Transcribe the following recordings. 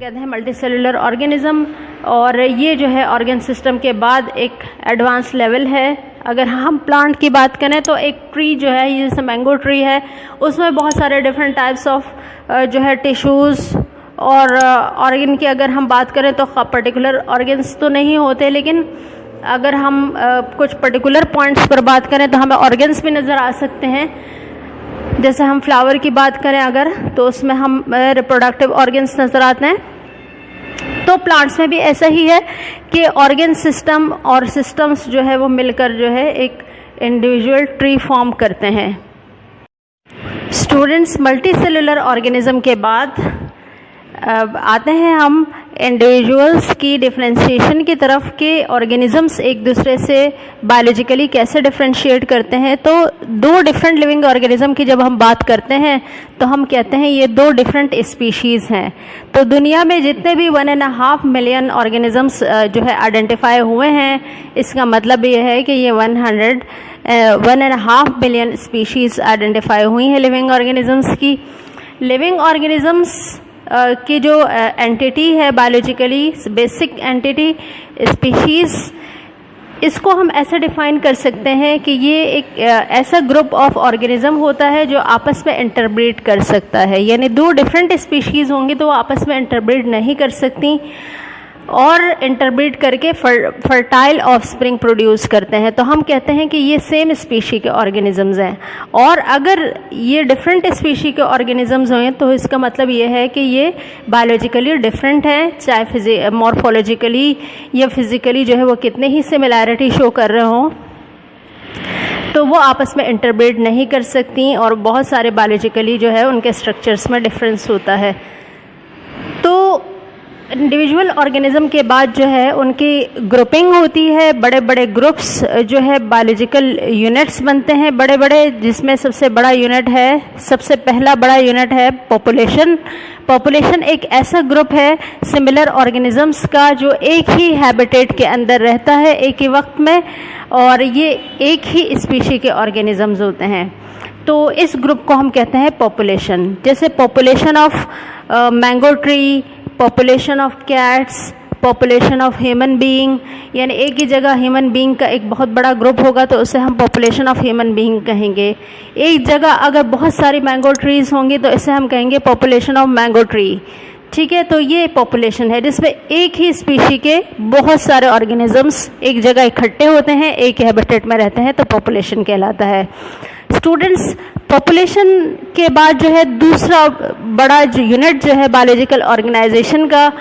कहते हैं multi cellular organism, और ये जो है ऑर्गन सिस्टम के बाद एक एडवांस लेवल है। अगर हम प्लांट की बात करें तो एक ट्री जो है, ये जैसे मैंगो ट्री है, उसमें बहुत सारे डिफरेंट टाइप्स ऑफ जो है टिश्यूज़ और ऑर्गन की अगर हम बात करें तो पर्टिकुलर ऑर्गन्स तो नहीं होते, लेकिन अगर हम कुछ पर्टिकुलर पॉइंट्स पर बात करें तो हमें ऑर्गन्स भी नज़र आ सकते हैं। जैसे हम फ्लावर की बात करें अगर, तो उसमें हम रिप्रोडक्टिव ऑर्गन्स नज़र आते हैं। तो प्लांट्स में भी ऐसा ही है कि ऑर्गन सिस्टम और सिस्टम्स जो है वो मिलकर जो है एक इंडिविजुअल ट्री फॉर्म करते हैं। स्टूडेंट्स, मल्टी सेलुलर ऑर्गेनिज्म के बाद आते हैं हम इंडिविजुअल्स की डिफरेंशिएशन की तरफ के ऑर्गेनिजम्स एक दूसरे से बायोलॉजिकली कैसे डिफरेंशिएट करते हैं। तो दो डिफरेंट लिविंग ऑर्गेनिज्म की जब हम बात करते हैं तो हम कहते हैं ये दो डिफरेंट स्पीशीज़ हैं। तो दुनिया में जितने भी 1.5 मिलियन ऑर्गेनिजम्स जो है आइडेंटिफाई हुए हैं, इसका मतलब ये है कि ये 1.5 बिलियन स्पीशीज़ आइडेंटिफाई हुई हैं लिविंग ऑर्गेनिजम्स की। लिविंग ऑर्गेनिजम्स की जो एंटिटी है बायोलॉजिकली बेसिक एंटिटी स्पीशीज़, इसको हम ऐसे डिफाइन कर सकते हैं कि ये एक ऐसा ग्रुप ऑफ ऑर्गेनिज्म होता है जो आपस में इंटरब्रीड कर सकता है। यानी दो डिफरेंट स्पीशीज़ होंगी तो वो आपस में इंटरब्रीड नहीं कर सकती, और इंटरब्रीड करके फर्टाइल ऑफस्प्रिंग प्रोड्यूस करते हैं। तो हम कहते हैं कि ये सेम स्पीशी के ऑर्गेनिजम्स हैं। और अगर ये डिफरेंट स्पीशी के ऑर्गेनिजम्स हैं तो इसका मतलब ये है कि ये बायोलॉजिकली डिफरेंट हैं, चाहे मॉर्फोलॉजिकली या फिजिकली जो है वो कितने ही सिमिलैरिटी शो कर रहे हों, तो वो आपस में इंटरब्रीड नहीं कर सकती, और बहुत सारे बायोलॉजिकली जो है उनके स्ट्रक्चर्स में डिफरेंस होता है। तो इंडिविजुअल ऑर्गेनिज्म के बाद जो है उनकी ग्रुपिंग होती है, बड़े बड़े ग्रुप्स जो है बायोलॉजिकल यूनिट्स बनते हैं बड़े बड़े, जिसमें सबसे बड़ा यूनिट है, सबसे पहला बड़ा यूनिट है पॉपुलेशन। पॉपुलेशन एक ऐसा ग्रुप है सिमिलर ऑर्गेनिजम्स का जो एक ही हैबिटेट के अंदर रहता है एक ही वक्त में, और ये एक ही स्पीशी के ऑर्गेनिजम्स होते हैं। तो इस ग्रुप को हम कहते हैं पॉपुलेशन। जैसे population of mango tree, population of cats, population of human being, यानी एक ही जगह ह्यूमन बीइंग का एक बहुत बड़ा ग्रुप होगा तो उसे हम पॉपुलेशन ऑफ ह्यूमन बीइंग कहेंगे। एक जगह अगर बहुत सारी मैंगो ट्रीज़ होंगी तो इसे हम कहेंगे पॉपुलेशन ऑफ मैंगो ट्री। ठीक है, तो ये पॉपुलेशन है जिसमें एक ही स्पीशी के बहुत सारे ऑर्गेनिजम्स एक जगह इकट्ठे होते हैं, एक हैबिटेट में रहते हैं, तो पॉपुलेशन कहलाता है। स्टूडेंट्स, पॉपुलेशन के बाद जो है दूसरा बड़ा जो यूनिट जो है बायोलॉजिकल ऑर्गेनाइजेशन का,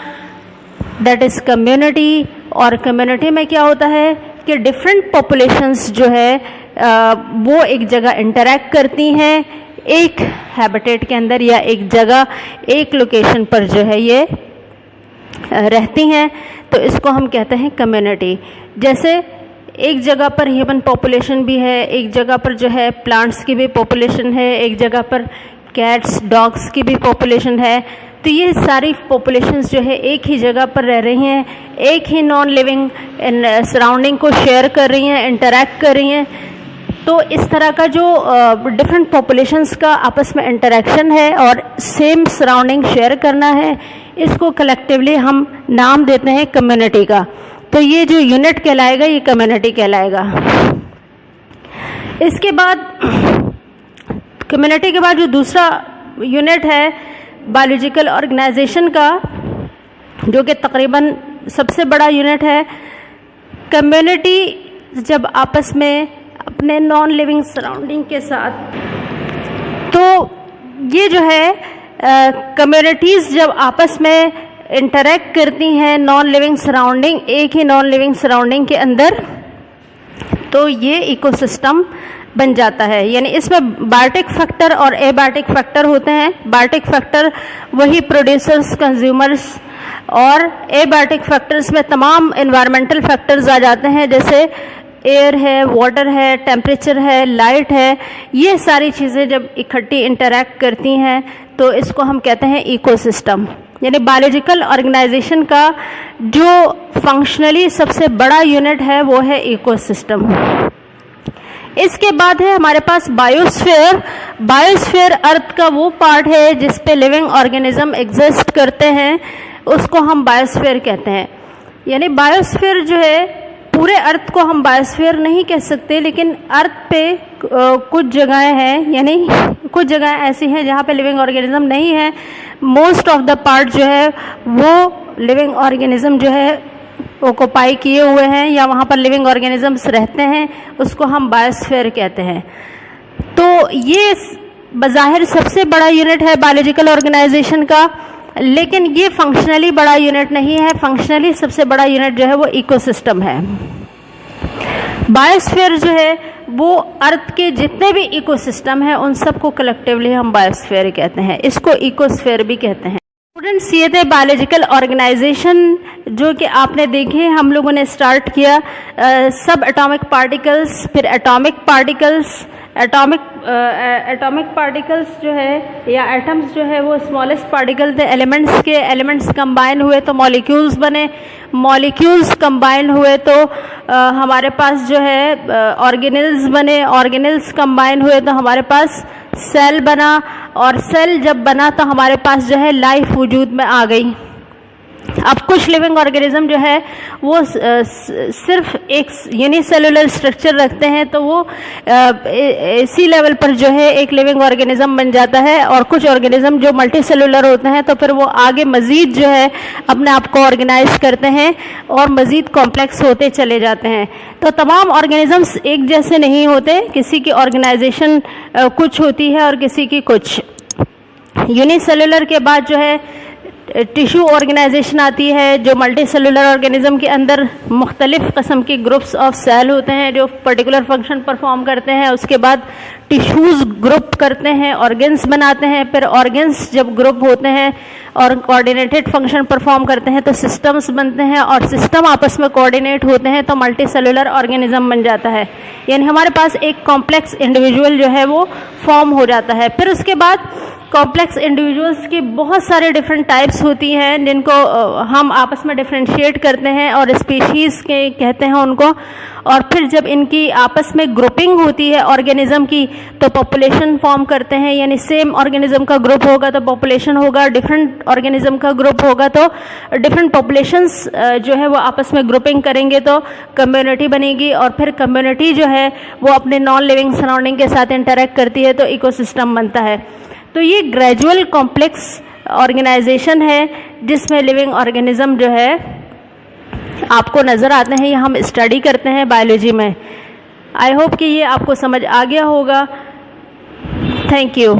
दैट इज़ कम्युनिटी। और कम्युनिटी में क्या होता है कि डिफरेंट पॉपुलेशंस जो है वो एक जगह इंटरैक्ट करती हैं एक हैबिटेट के अंदर, या एक जगह एक लोकेशन पर जो है ये रहती हैं, तो इसको हम कहते हैं कम्युनिटी। जैसे एक जगह पर ह्यूमन पॉपुलेशन भी है, एक जगह पर जो है प्लांट्स की भी पॉपुलेशन है, एक जगह पर कैट्स डॉग्स की भी पॉपुलेशन है। तो ये सारी पॉपुलेशंस जो है एक ही जगह पर रह रही हैं, एक ही नॉन लिविंग सराउंडिंग को शेयर कर रही हैं, इंटरैक्ट कर रही हैं। तो इस तरह का जो डिफरेंट पॉपुलेशंस का आपस में इंटरेक्शन है और सेम सराउंडिंग शेयर करना है, इसको कलेक्टिवली हम नाम देते हैं कम्युनिटी का। तो ये जो यूनिट कहलाएगा ये कम्युनिटी कहलाएगा। इसके बाद कम्युनिटी के बाद जो दूसरा यूनिट है बायोलॉजिकल ऑर्गेनाइजेशन का, जो कि तकरीबन सबसे बड़ा यूनिट है, कम्युनिटी जब आपस में अपने नॉन लिविंग सराउंडिंग के साथ, तो ये जो है कम्युनिटीज़ जब आपस में इंटरैक्ट करती हैं नॉन लिविंग सराउंडिंग, एक ही नॉन लिविंग सराउंडिंग के अंदर, तो ये इकोसिस्टम बन जाता है। यानी इसमें बायोटिक फैक्टर और एबायोटिक फैक्टर होते हैं। बायोटिक फैक्टर वही प्रोड्यूसर्स, कंज्यूमर्स, और एबायोटिक फैक्टर्स में तमाम एनवायरमेंटल फैक्टर्स आ जाते हैं, जैसे एयर है, वाटर है, टेम्परेचर है, लाइट है। ये सारी चीज़ें जब इकट्ठी इंटरैक्ट करती हैं तो इसको हम कहते हैं इकोसिस्टम। यानी बायोलॉजिकल ऑर्गेनाइजेशन का जो फंक्शनली सबसे बड़ा यूनिट है वो है इकोसिस्टम। इसके बाद है हमारे पास बायोस्फीयर। बायोस्फीयर अर्थ का वो पार्ट है जिस पे लिविंग ऑर्गेनिज्म एग्जिस्ट करते हैं, उसको हम बायोस्फीयर कहते हैं। यानी बायोस्फीयर जो है, पूरे अर्थ को हम बायोस्फीयर नहीं कह सकते, लेकिन अर्थ पे कुछ जगहें हैं, यानी कुछ जगह ऐसी हैं जहाँ पे लिविंग ऑर्गेनिज्म नहीं है। मोस्ट ऑफ द पार्ट जो है वो लिविंग ऑर्गेनिज्म जो है ऑक्युपाई किए हुए हैं, या वहाँ पर लिविंग ऑर्गेनिजम्स रहते हैं, उसको हम बायोस्फीयर कहते हैं। तो ये बज़ाहिर सबसे बड़ा यूनिट है बायोलॉजिकल ऑर्गेनाइजेशन का, लेकिन ये फंक्शनली बड़ा यूनिट नहीं है। फंक्शनली सबसे बड़ा यूनिट जो है वो इकोसिस्टम है। बायोस्फीयर जो है वो अर्थ के जितने भी इकोसिस्टम हैं उन सबको कलेक्टिवली हम बायोस्फीयर कहते हैं, इसको इकोस्फीयर भी कहते हैं। स्टूडेंट्स, ये थे बायोलॉजिकल ऑर्गेनाइजेशन जो कि आपने देखे। हम लोगों ने स्टार्ट किया सब एटॉमिक पार्टिकल्स, फिर एटॉमिक पार्टिकल्स, एटॉमिक पार्टिकल्स जो है या एटम्स जो है वो स्मॉलेस्ट पार्टिकल थे। एलिमेंट्स के एलिमेंट्स कंबाइन हुए तो मॉलिक्यूल्स बने, मॉलिक्यूल्स कंबाइन हुए तो हमारे पास जो है ऑर्गेनेल्स बने, ऑर्गेनेल्स कंबाइन हुए तो हमारे पास सेल बना, और सेल जब बना तो हमारे पास जो है लाइफ वजूद में आ गई। अब कुछ लिविंग ऑर्गेनिज्म जो है वो सिर्फ एक यूनिसेलुलर स्ट्रक्चर रखते हैं, तो वो इसी लेवल पर जो है एक लिविंग ऑर्गेनिज्म बन जाता है। और कुछ ऑर्गेनिज्म जो मल्टी सेलुलर होते हैं तो फिर वो आगे मज़ीद जो है अपने आप को ऑर्गेनाइज करते हैं और मज़ीद कॉम्प्लेक्स होते चले जाते हैं। तो तमाम ऑर्गेनिजम्स एक जैसे नहीं होते, किसी की ऑर्गेनाइजेशन कुछ होती है और किसी की कुछ। यूनिसेलुलर के बाद जो है टिश्यू ऑर्गेनाइजेशन आती है, जो मल्टी सेलुलर ऑर्गेनिज्म के अंदर मुख्तलिफ किस्म के ग्रुप्स ऑफ सेल होते हैं जो पर्टिकुलर फंक्शन परफॉर्म करते हैं। उसके बाद टिश्यूज़ ग्रुप करते हैं, ऑर्गन्स बनाते हैं, फिर ऑर्गन्स जब ग्रुप होते हैं और कोऑर्डिनेटेड फंक्शन परफॉर्म करते हैं तो सिस्टम्स बनते हैं, और सिस्टम आपस में कोऑर्डिनेट होते हैं तो मल्टी सेलुलर ऑर्गेनिज्म बन जाता है। यानी हमारे पास एक कॉम्प्लेक्स इंडिविजुअल जो है वो फॉर्म हो जाता है। फिर उसके बाद कॉम्प्लेक्स इंडिविजुअल्स की बहुत सारे डिफरेंट टाइप्स होती हैं जिनको हम आपस में डिफ्रेंशिएट करते हैं और स्पीशीज़ के कहते हैं उनको। और फिर जब इनकी आपस में ग्रुपिंग होती है ऑर्गेनिज्म की तो पॉपुलेशन फॉर्म करते हैं। यानी सेम ऑर्गेनिज्म का ग्रुप होगा तो पॉपुलेशन होगा, डिफरेंट ऑर्गेनिज्म का ग्रुप होगा तो डिफरेंट पॉपुलेशंस जो है वो आपस में ग्रुपिंग करेंगे तो कम्युनिटी बनेगी, और फिर कम्युनिटी जो है वो अपने नॉन लिविंग सराउंडिंग के साथ इंटरेक्ट करती है तो इकोसिस्टम बनता है। तो ये ग्रेजुअल कॉम्प्लेक्स ऑर्गेनाइजेशन है जिसमें लिविंग ऑर्गेनिज्म जो है आपको नज़र आते हैं, ये हम स्टडी करते हैं बायोलॉजी में। आई होप कि ये आपको समझ आ गया होगा। Thank you.